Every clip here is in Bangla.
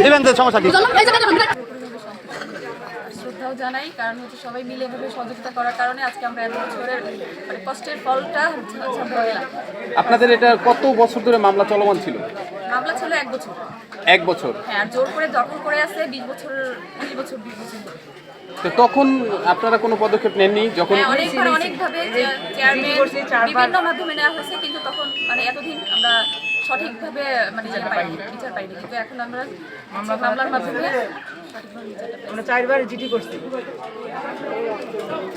দিবেন তো সমস্যা কি? শ্রদ্ধাও জানাই, কারণ হচ্ছে সবাই মিলে এভাবে সহযোগিতা করার কারণে আজকে আমরা এত বছরের মানে কষ্টের ফলটা হচ্ছে আমরা পেলাম। আপনাদের এটা কত বছর ধরে মামলা চলমান ছিল? মামলা ছিল 1 বছর। 1 বছর। হ্যাঁ, আর জোর করে দখল করে আছে 20 বছর, 19 বছর, 20 বছর ধরে। তো তখন আপনারা কোনো পদক্ষেপ নেননি যখন? হ্যাঁ, অনেকভাবে চেয়ারম্যান বিভিন্ন মাধ্যমে নেওয়া হয়েছে, কিন্তু তখন মানে এতদিন আমরা সঠিকভাবে মানে বিচার পাইনি। কিন্তু এখন আমরা মামলার মাধ্যমে আমরা 4বার জিডি করছি,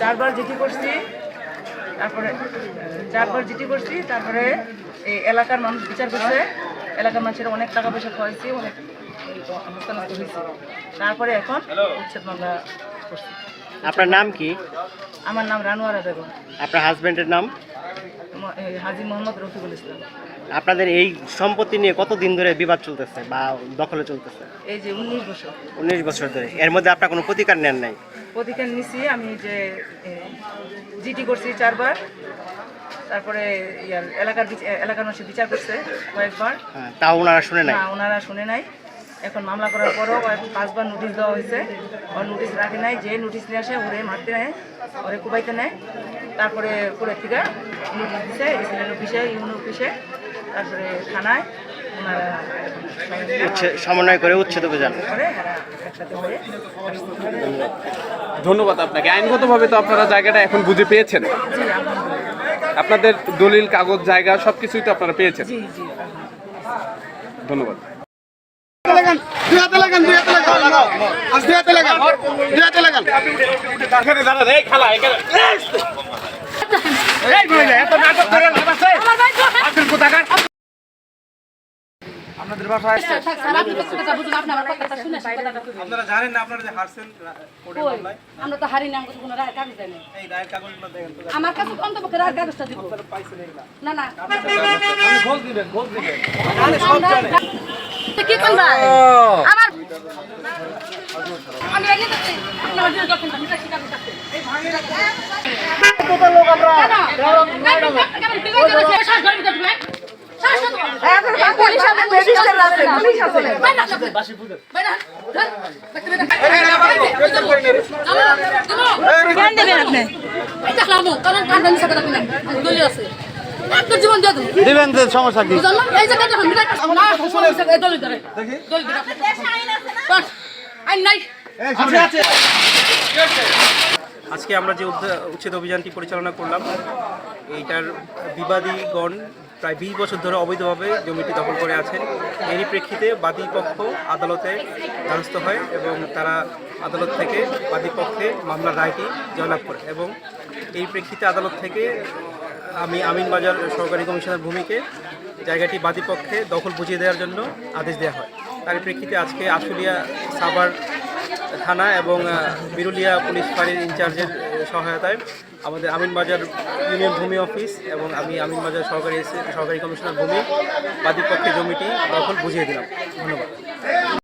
তারপরে 4বার জিডি করছি, তারপরে এই এলাকার মানুষ বিচার করছে, এলাকার মানুষের অনেক টাকা পয়সা খরচি, অনেক হস্তান্তর হয়েছে, তারপরে এখন উচ্ছেদ মামলা করছি। আপনার নাম কি? আমার নাম রানোয়ারা বেগম। আপনার হাজবেন্ডের নাম? হাজী মোহাম্মদ রফিকুল ইসলাম। আপনাদের এই সম্পত্তি নিয়ে কতদিন ধরে বিবাদ চলতেছে বা দখলে চলতেছে? এই যে 19 বছর। 19 বছর ধরে। এর মধ্যে আপনার কোনো প্রতিকার নেন নাই? প্রতিকার নিছি, আমি যে জিডি করছি 4বার, তারপরে এলাকার মানুষ বিচার করছে কয়েকবার, তাও ওনারা শুনে নাই? না, ওনারা শুনে নাই। এখন মামলা করার পরও 5বার নোটিশ দেওয়া হয়েছে, ওর নোটিশ রাখে নাই, যে নোটিশ নিয়ে আসে ওরে মারতে নেয়, ওরে কুবাইতে নেয়, তারপরে পুরের থেকে নোটিশ দিছে এসিলেন অফিসে, ইউনো অফিসে, তারপরে থানায় ওনারা সমন্বয় করে উচ্ছেদ অভিযান করে একসাথে হয়ে। ধন্যবাদ আপনাকে। আইনগতভাবে তো আপনারা জায়গাটা এখন বুঝে পেয়েছেন, আপনাদের দলিল কাগজ জায়গা সবকিছুই তো আপনারা পেয়েছেন। জি জি, ধন্যবাদ। আপনাদের বাসায় আপনারা জানেন না আপনারা যে হারছেন কোর্টের মামলায়? আমরা তো হারি না, আমাকে কোনো রায়ের কাগজ দেয় না। এই রায়ের কাগজগুলো দেখেন তো। আমার কাছে অন্তপক্ষে রায়ের কাগজটা দিব। পাইছেন এগুলা? না না, আপনি ঘোষ দিবেন জানে সব জানে। কি কোন ভাই আমার আমি এনে দিচ্ছি, আপনার জন্য দক্ষিণ আমি কি কাগজ আছে এই ভাঙিরা কত লোক আমরা কেমন বিগত করেছে শ্বাস ধরে দিতে ভাই, শ্বাস ধরে এখন পুলিশ আছে, মেডিকেল আছে, পুলিশ আছে বাসি পুজো বাইরে কেন দেবেন আপনি? এটা খামো কারণ কারণ সাথে রাখবেন দলি আছে একটা জীবন দিয়ে দিবেন তো সমস্যা কি? বুঝলাম না, এই জায়গাটা আমি না শুনে দলি ধরে দলি ধরে আইন আছে না, আইন নাই আছে। আজকে আমরা যে উচ্ছেদ অভিযানটি পরিচালনা করলাম, এইটার বিবাদীগণ প্রায় 20 বছর ধরে অবৈধভাবে জমিটি দখল করে আছেন। এরই প্রেক্ষিতে বাদীপক্ষ আদালতে দ্বারস্থ হয় এবং তারা আদালত থেকে বাদীপক্ষে মামলার রায়টি জয়লাভ করে এবং এই প্রেক্ষিতে আদালত থেকে আমি আমিনবাজার সহকারী কমিশনার ভূমিকে জায়গাটি বাদীপক্ষে দখল বুঝিয়ে দেওয়ার জন্য আদেশ দেওয়া হয়। তার প্রেক্ষিতে আজকে আশুলিয়া সাভার থানা এবং বিরুলিয়া পুলিশ ফাঁড়ির ইনচার্জের সহায়তায় আমাদের আমিনবাজার ইউনিয়ন ভূমি অফিস এবং আমি আমিনবাজার সহকারী কমিশনার ভূমি বাদীপক্ষে জমিটি দখল বুঝিয়ে দিলাম। ধন্যবাদ।